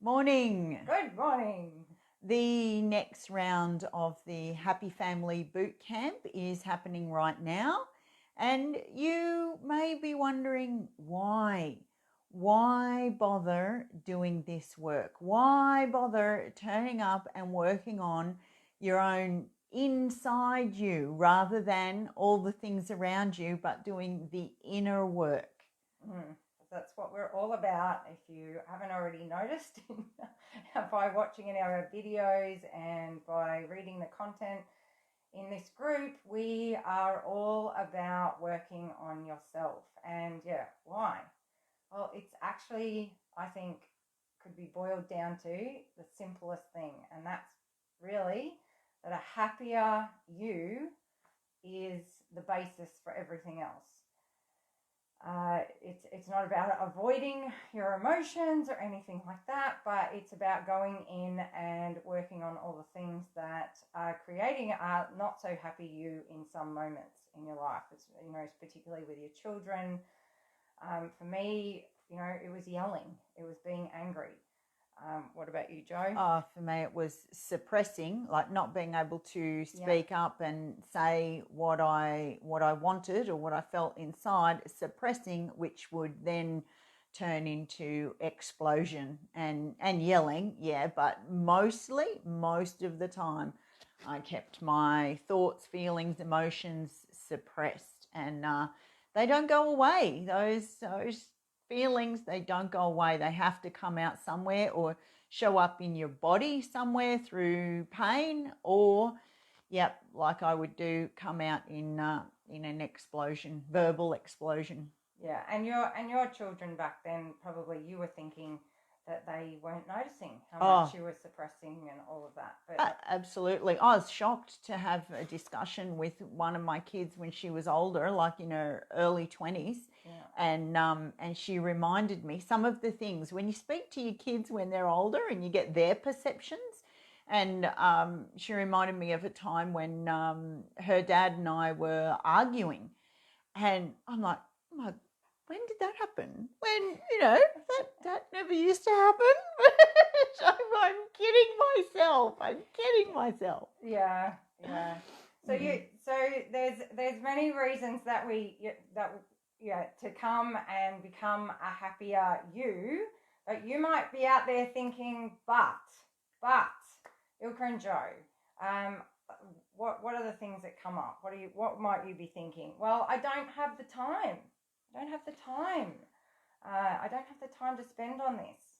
Morning. Good morning. The next round of the Happy Family Bootcamp is happening right now, and you may be wondering why. Why bother doing this work? Why bother turning up and working on your own inside you rather than all the things around you, but doing the inner work? That's what we're all about. If you haven't already noticed by watching our videos and by reading the content in this group, we are all about working on yourself. And why? Well, it's actually, I think, could be boiled down to the simplest thing, and that's really that a happier you is the basis for everything else. It's not about avoiding your emotions or anything like that, but it's about going in and working on all the things that are creating a not so happy you in some moments in your life. It's, particularly with your children. For me, it was yelling. It was being angry. What about you, Jo? For me, it was suppressing, like not being able to speak up and say what I wanted or what I felt inside, suppressing, which would then turn into explosion and yelling. But most of the time, I kept my thoughts, feelings, emotions suppressed, and they don't go away. Those feelings, they don't go away. They have to come out somewhere or show up in your body somewhere through pain, or like I would do, come out in an explosion, verbal explosion. And your children back then, probably you were thinking that they weren't noticing how much you were suppressing and all of that. But absolutely. I was shocked to have a discussion with one of my kids when she was older, like in her early 20s. And she reminded me some of the things when you speak to your kids when they're older and you get their perceptions. And she reminded me of a time when her dad and I were arguing. And I'm like, when did that happen? When, that never used to happen. So I'm kidding myself. Yeah. So there's many reasons that to come and become a happier you. But you might be out there thinking, but Ilka and Jo, what are the things that come up? What might you be thinking? Well, I don't have the time. I don't have the time to spend on this.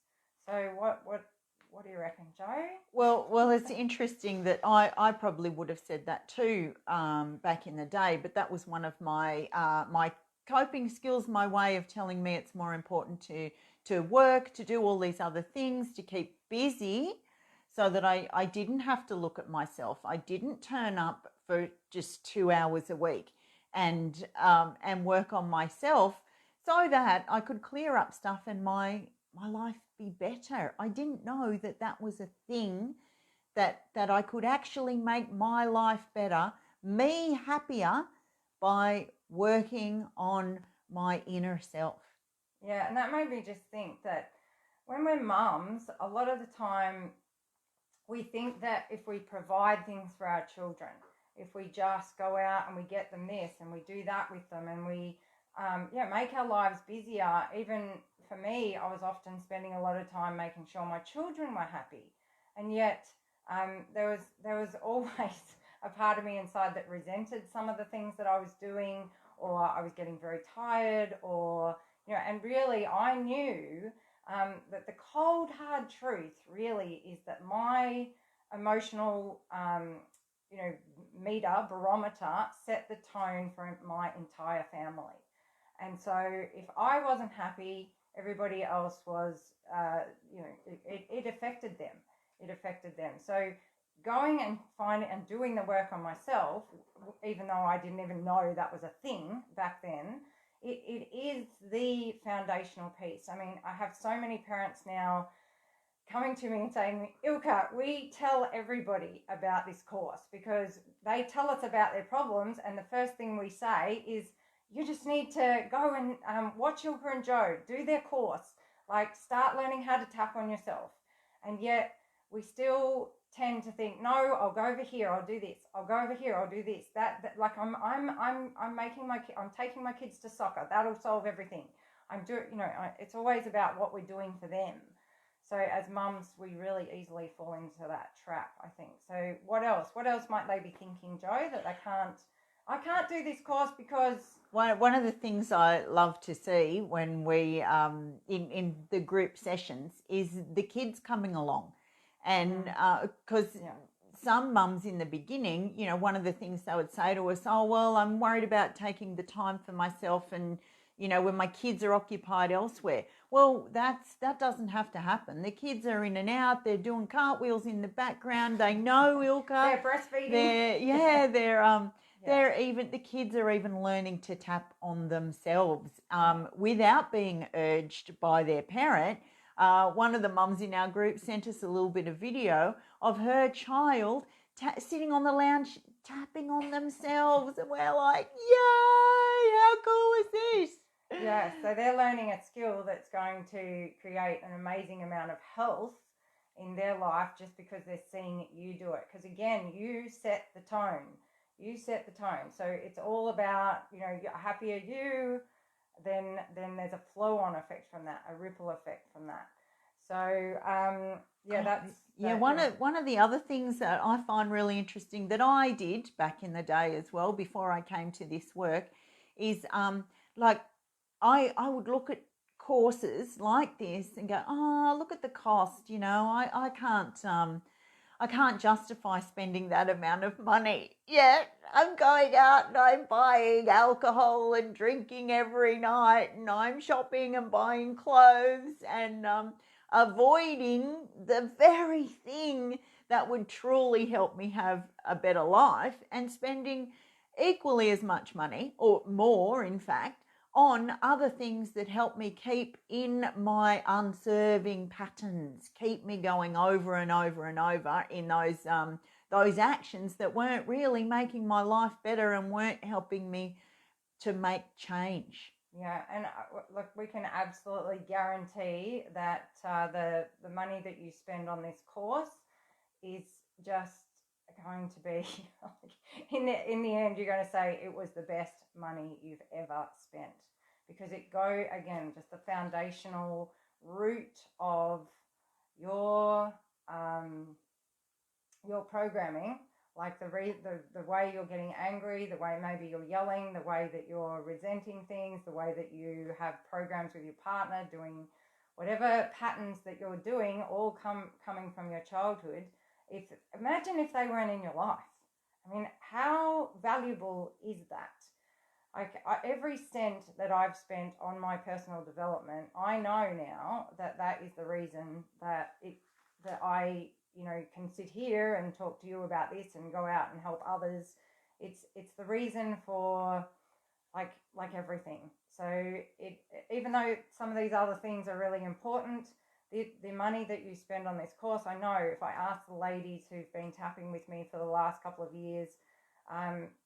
So what do you reckon, Jo? Well, it's interesting that I probably would have said that too back in the day, but that was one of my my coping skills, my way of telling me it's more important to work, to do all these other things, to keep busy, so that I didn't have to look at myself. I didn't turn up for just 2 hours a week and work on myself so that I could clear up stuff and my life be better. I didn't know that was a thing, that I could actually make my life better, me happier, by working on my inner self. Yeah, and that made me just think that when we're mums, a lot of the time we think that if we provide things for our children, if we just go out and we get them this and we do that with them and we make our lives busier. Even for me, I was often spending a lot of time making sure my children were happy, and yet there was always a part of me inside that resented some of the things that I was doing, or I was getting very tired, or and really I knew that the cold hard truth really is that my emotional barometer set the tone for my entire family. And so if I wasn't happy, everybody else was, it affected them. It affected them. So going and finding and doing the work on myself, even though I didn't even know that was a thing back then, it is the foundational piece. I mean, I have so many parents now coming to me and saying, Ilka, we tell everybody about this course because they tell us about their problems, and the first thing we say is, you just need to go and watch Ilka and Jo do their course. Like, start learning how to tap on yourself. And yet we still tend to think, no, I'll go over here, I'll do this. I'll go over here, I'll do this. That like I'm taking my kids to soccer. That'll solve everything. It's always about what we're doing for them. So as mums, we really easily fall into that trap, I think. So what else? What else might they be thinking, Joe, that I can't do this course because... One of the things I love to see when we, in the group sessions, is the kids coming along. And because some mums in the beginning, one of the things they would say to us, oh, well, I'm worried about taking the time for myself and, when my kids are occupied elsewhere. Well, that doesn't have to happen. The kids are in and out. They're doing cartwheels in the background. They know Ilka. They're breastfeeding. The kids are even learning to tap on themselves without being urged by their parent. One of the mums in our group sent us a little bit of video of her child sitting on the lounge tapping on themselves, and we're like, yay, how cool is this? Yeah, so they're learning a skill that's going to create an amazing amount of health in their life just because they're seeing you do it. Because again, you set the tone. So it's all about, happier you, then there's a flow-on effect from that, a ripple effect from that. So one of the other things that I find really interesting that I did back in the day as well, before I came to this work, is I would look at courses like this and go, oh, look at the cost. I can't justify spending that amount of money. Yet I'm going out and I'm buying alcohol and drinking every night, and I'm shopping and buying clothes and avoiding the very thing that would truly help me have a better life, and spending equally as much money, or more in fact, on other things that help me keep in my unserving patterns, keep me going over and over and over in those actions that weren't really making my life better and weren't helping me to make change. Yeah, and look, we can absolutely guarantee that the money that you spend on this course is just going to be in the end, you're going to say it was the best money you've ever spent, because just the foundational root of your programming, like the way you're getting angry, the way maybe you're yelling, the way that you're resenting things, the way that you have programs with your partner, doing whatever patterns that you're doing, all coming from your childhood. Imagine if they weren't in your life. I mean, how valuable is that? Every cent that I've spent on my personal development, I know now that is the reason that I can sit here and talk to you about this and go out and help others. It's the reason for like everything. So even though some of these other things are really important, the money that you spend on this course, I know if I ask the ladies who've been tapping with me for the last couple of years,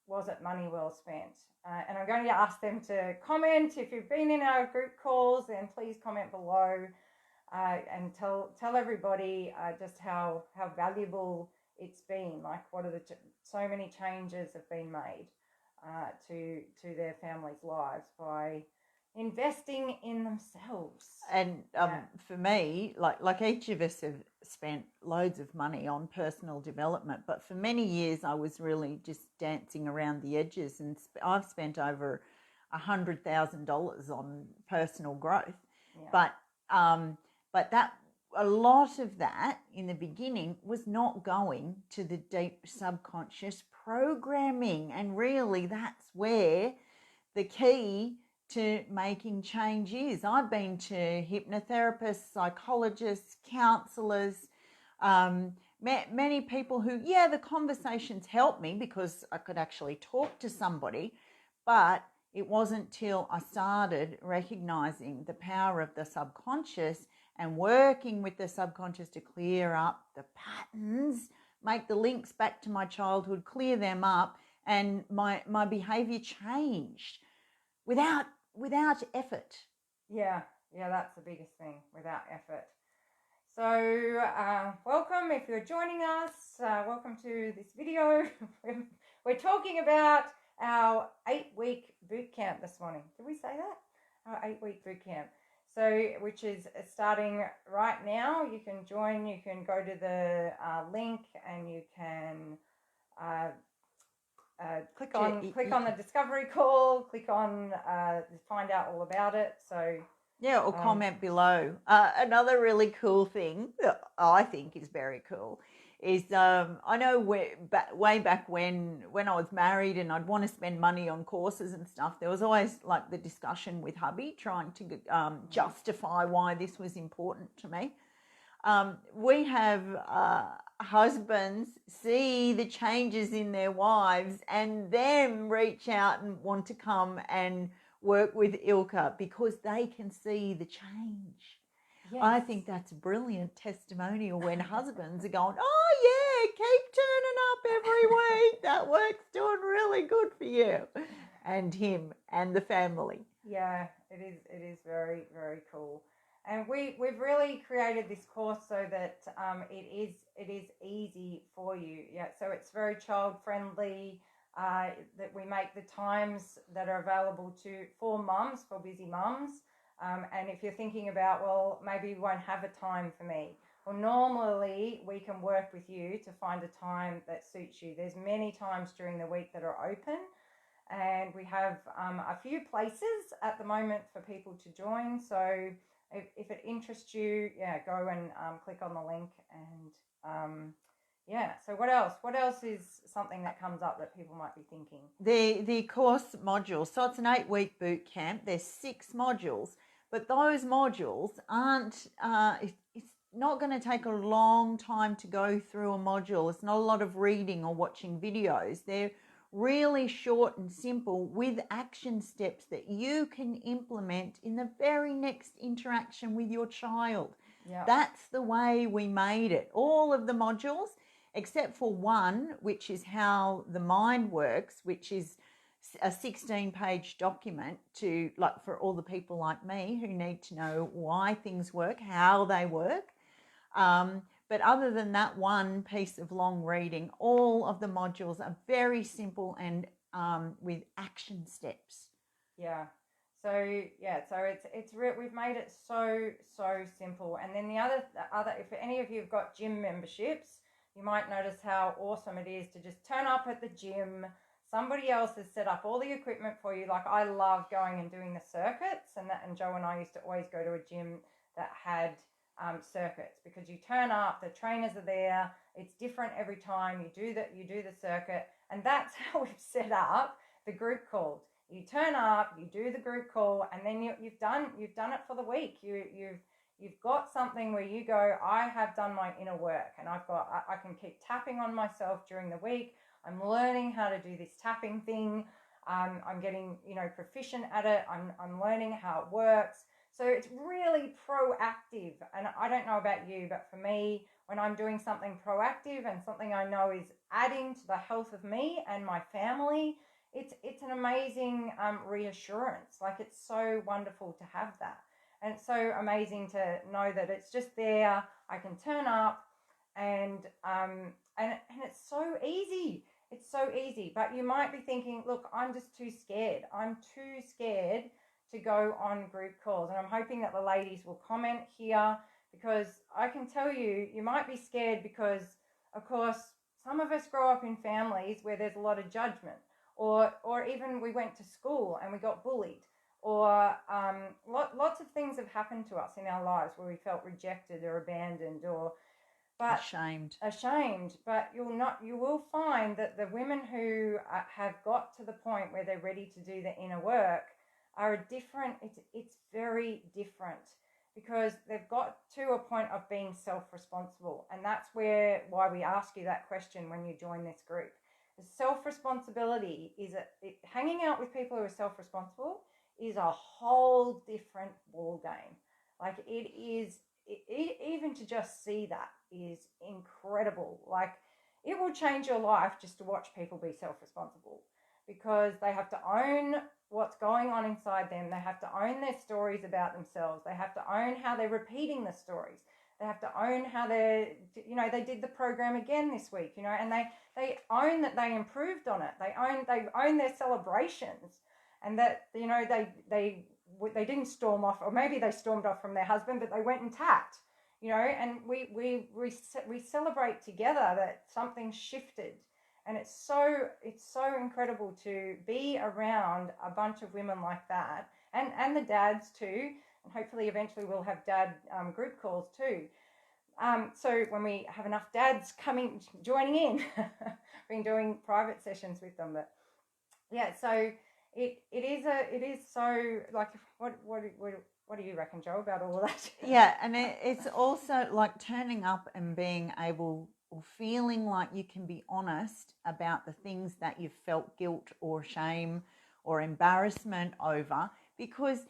was it money well spent? And I'm going to ask them to comment. If you've been in our group calls, then please comment below and tell everybody just how valuable it's been. Like, what are so many changes have been made to their families' lives by investing in themselves. And for me, like each of us have spent loads of money on personal development, but for many years I was really just dancing around the edges, and I've spent over $100,000 on personal growth. Yeah. But that a lot of that in the beginning was not going to the deep subconscious programming, and really that's where the key to making change is. I've been to hypnotherapists, psychologists, counsellors, many people who, the conversations helped me because I could actually talk to somebody, but it wasn't till I started recognising the power of the subconscious and working with the subconscious to clear up the patterns, make the links back to my childhood, clear them up, and my behaviour changed without effort. Yeah, that's the biggest thing, without effort. So welcome if you're joining us. Welcome to this video. We're talking about our 8-week boot camp this morning. Did we say that? Our 8-week boot camp. So, which is starting right now. You can join. You can go to the link and you can click on the discovery call. Click on find out all about it. So. Yeah, or comment below. Another really cool thing that I think is very cool is I know way back when I was married and I'd want to spend money on courses and stuff, there was always like the discussion with hubby trying to justify why this was important to me. We have husbands see the changes in their wives and them reach out and want to come and work with Ilka because they can see the change. Yes. I think that's a brilliant testimonial when husbands are going, oh yeah, keep turning up every week. That work's doing really good for you and him and the family. Yeah, it is very, very cool. And we've really created this course so that it is easy for you. Yeah, so it's very child friendly. That we make the times that are available for mums, for busy mums. And if you're thinking about, well, maybe you won't have a time for me. Well, normally we can work with you to find a time that suits you. There's many times during the week that are open. And we have a few places at the moment for people to join. So if it interests you, yeah, go and click on the link and yeah. So what else? What else is something that comes up that people might be thinking? The course modules. So it's an 8-week boot camp. There's 6 modules, but those modules aren't. It's not going to take a long time to go through a module. It's not a lot of reading or watching videos. They're really short and simple with action steps that you can implement in the very next interaction with your child. Yeah. That's the way we made it. All of the modules, except for one, which is how the mind works, which is a 16-page document to, like, for all the people like me who need to know why things work, how they work. But other than that one piece of long reading, all of the modules are very simple and with action steps. Yeah. So yeah, so we've made it so simple. And then the other, if any of you have got gym memberships, you might notice how awesome it is to just turn up at the gym. Somebody else has set up all the equipment for you. Like I love going and doing the circuits, and Joe and I used to always go to a gym that had circuits, because you turn up, the trainers are there, it's different every time you do the circuit, and that's how we've set up the group calls. You turn up, you do the group call, and then you've done it for the week. You've got something where you go, I have done my inner work, and I can keep tapping on myself during the week. I'm learning how to do this tapping thing. I'm getting proficient at it. I'm learning how it works. So it's really proactive. And I don't know about you, but for me, when I'm doing something proactive and something I know is adding to the health of me and my family, it's an amazing reassurance. Like, it's so wonderful to have that. And it's so amazing to know that it's just there. I can turn up and it's so easy. It's so easy. But you might be thinking, look, I'm just too scared. I'm too scared to go on group calls. And I'm hoping that the ladies will comment here, because I can tell you, you might be scared because, of course, some of us grow up in families where there's a lot of judgment, or even we went to school and we got bullied, or lots of things have happened to us in our lives where we felt rejected or abandoned but ashamed. But you will find that the women who have got to the point where they're ready to do the inner work are different. It's very different, because they've got to a point of being self-responsible. And that's why we ask you that question when you join this group. The self-responsibility hanging out with people who are self-responsible is a whole different ball game. Like, it is, even to just see that is incredible. Like, it will change your life just to watch people be self-responsible, because they have to own what's going on inside them. They have to own their stories about themselves. They have to own how they're repeating the stories. They have to own how they did the program again this week, and they own that they improved on it. They own their celebrations, and that they didn't storm off, or maybe they stormed off from their husband, but they went and tapped, and we celebrate together that something shifted. And it's so incredible to be around a bunch of women like that, and the dads too. And hopefully eventually we'll have dad group calls too. So when we have enough dads joining in, been doing private sessions with them. But yeah, so it is so, like, what do you reckon, Joe, about all of that? Yeah, and it's also like turning up and being able, or feeling like you can be honest about the things that you've felt guilt or shame or embarrassment over, because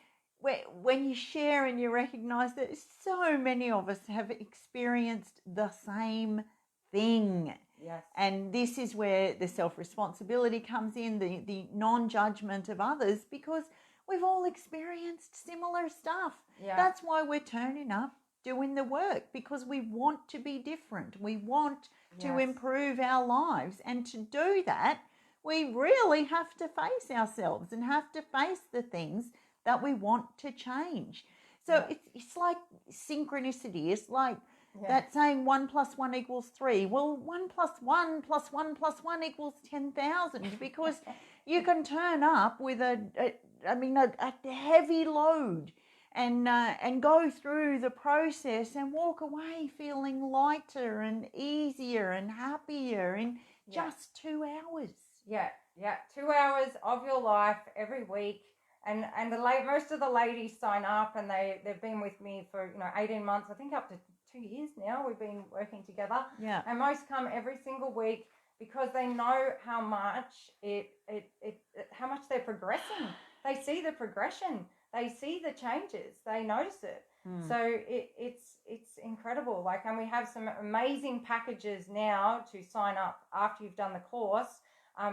when you share and you recognize that so many of us have experienced the same thing. Yes. And this is where the self-responsibility comes in, the non-judgment of others, because we've all experienced similar stuff. Yeah. That's why we're turning up, doing the work, because we want to be different. We want to improve our lives. And to do that, we really have to face ourselves and have to face the things that we want to change. So it's like synchronicity. It's like that saying 1 + 1 = 3. Well, 1 + 1 + 1 + 1 = 10,000, because you can turn up with a heavy load and go through the process and walk away feeling lighter and easier and happier in just 2 hours. Yeah. 2 hours of your life every week. And most of the ladies sign up, and they've been with me for 18 months, I think up to 2 years now. We've been working together. Yeah. And most come every single week because they know how much how much they're progressing. They see the progression. They see the changes. They notice it. So it's incredible. Like, and we have some amazing packages now to sign up after you've done the course,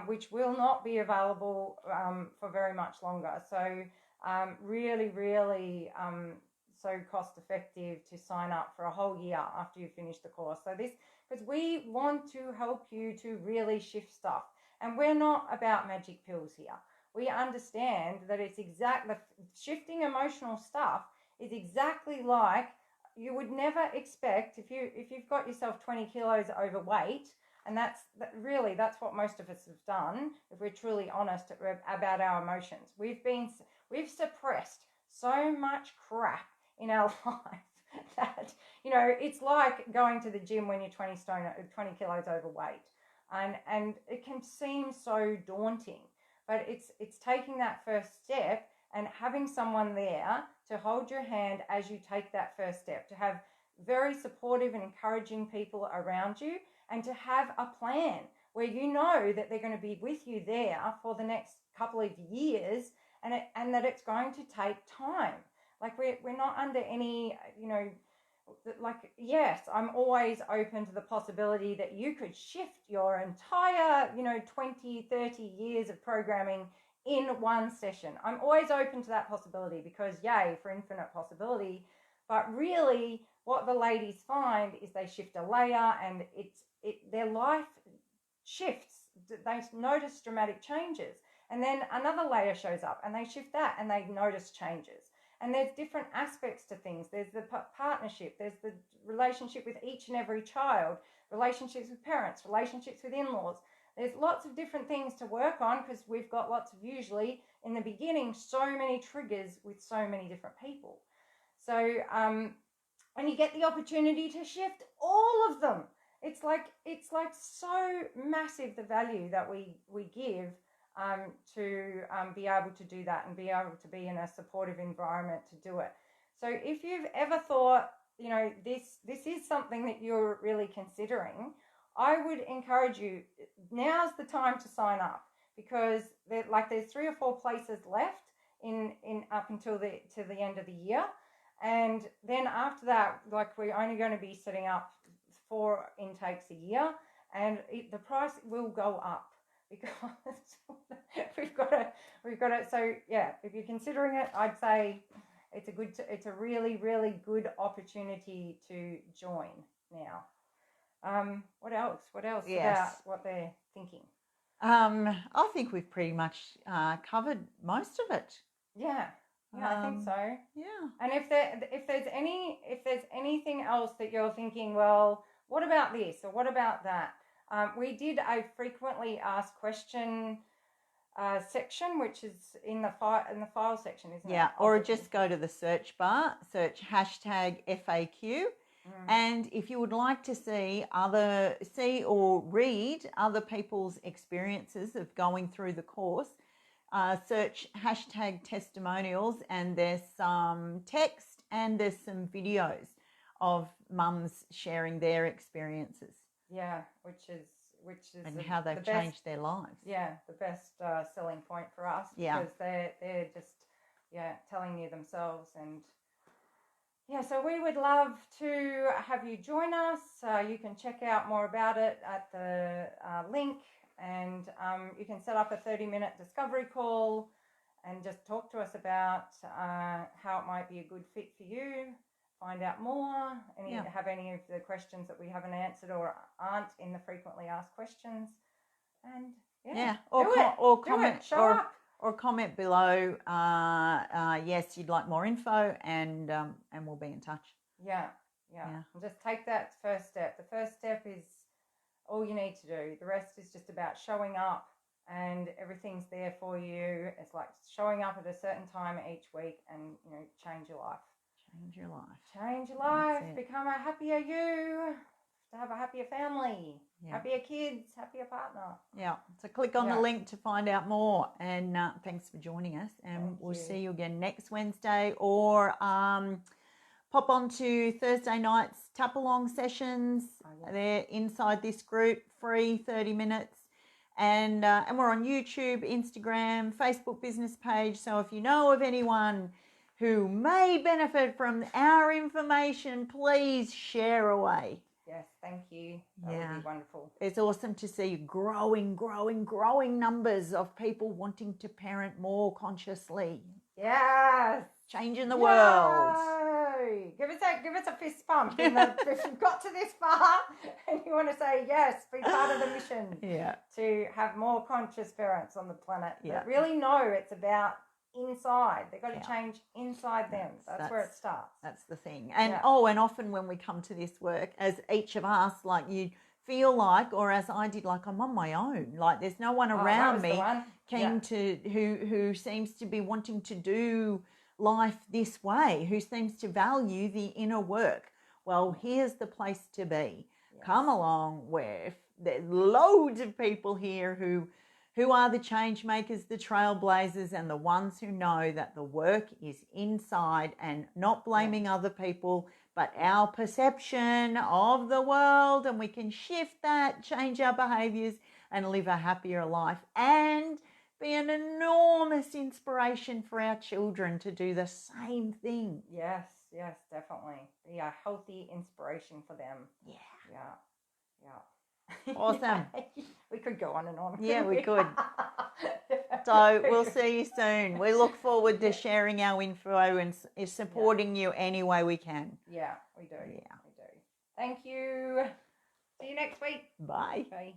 which will not be available for very much longer. So really, really so cost effective to sign up for a whole year after you finish the course. So because we want to help you to really shift stuff. And we're not about magic pills here. We understand that it's exactly, shifting emotional stuff is exactly like you would never expect if you've got yourself 20 kilos overweight. And that's what most of us have done, if we're truly honest about our emotions. We've suppressed so much crap in our life that, it's like going to the gym when you're 20 kilos overweight. And it can seem so daunting, but it's taking that first step and having someone there to hold your hand as you take that first step, to have very supportive and encouraging people around you, and to have a plan where you know that they're going to be with you there for the next couple of years, and that it's going to take time. Like, we're not under any, yes, I'm always open to the possibility that you could shift your entire, 20, 30 years of programming in one session. I'm always open to that possibility, because yay for infinite possibility. But really what the ladies find is they shift a layer, and their life shifts. They notice dramatic changes, and then another layer shows up and they shift that and they notice changes. And there's different aspects to things. There's the partnership, there's the relationship with each and every child, relationships with parents, relationships with in-laws. There's lots of different things to work on, because we've got lots of, usually in the beginning, so many triggers with so many different people. So and you get the opportunity to shift all of them. It's like so massive, the value that we give to be able to do that and be able to be in a supportive environment to do it. So if you've ever thought, this is something that you're really considering, I would encourage you, now's the time to sign up, because there's 3 or 4 places left in up until to the end of the year. And then after that, we're only going to be setting up 4 intakes a year, and the price will go up, because we've got to. So yeah, if you're considering it, I'd say it's a really, really good opportunity to join now. What else? What else about what they're thinking? I think we've pretty much covered most of it. Yeah, I think so. Yeah. And if there's anything else that you're thinking, well, what about this or what about that? We did a frequently asked question section, which is in the file section, isn't it? Yeah, or just go to the search bar, search #FAQ. And if you would like to see or read other people's experiences of going through the course, search #testimonials, and there's some text and there's some videos of mums sharing their experiences. Yeah, which is and how they've changed their lives. Yeah, the best selling point for us, because they're just telling you themselves. And so we would love to have you join us. You can check out more about it at the link, and you can set up a 30-minute discovery call and just talk to us about how it might be a good fit for you. Find out more, and have any of the questions that we haven't answered or aren't in the frequently asked questions, and or comment below. Yes, you'd like more info, and we'll be in touch. Yeah. And just take that first step. The first step is all you need to do. The rest is just about showing up, and everything's there for you. It's like showing up at a certain time each week, and change your life. Change your life. Become a happier you. To have a happier family, happier kids, happier partner. Yeah. So click on the link to find out more. And thanks for joining us. And we'll see you again next Wednesday, or pop on to Thursday night's tap along sessions. They're inside this group, free 30 minutes. And we're on YouTube, Instagram, Facebook business page. So if you know of anyone who may benefit from our information, please share away. Yes, thank you. That would be wonderful. It's awesome to see growing numbers of people wanting to parent more consciously. Yes. Changing the world. Give us a fist pump if you've got to this far and you want to say yes, be part of the mission. Yeah. To have more conscious parents on the planet. That really know it's about inside. They've got to change inside them. That's where it starts. That's the thing. And and often when we come to this work, as each of us, like, you feel like, or as I did, like, I'm on my own. Like, there's no one around me who seems to be wanting to do life this way, who seems to value the inner work. Well, here's the place to be. Come along, where there's loads of people here who are the change makers, the trailblazers, and the ones who know that the work is inside, and not blaming other people, but our perception of the world. And we can shift that, change our behaviours, and live a happier life, and be an enormous inspiration for our children to do the same thing. Yes, definitely. Be a healthy inspiration for them. Yeah. Awesome. We could go on and on. Yeah, we could. So we'll see you soon. We look forward to sharing our info and supporting you any way we can. Yeah, we do. Thank you. See you next week. Bye. Bye.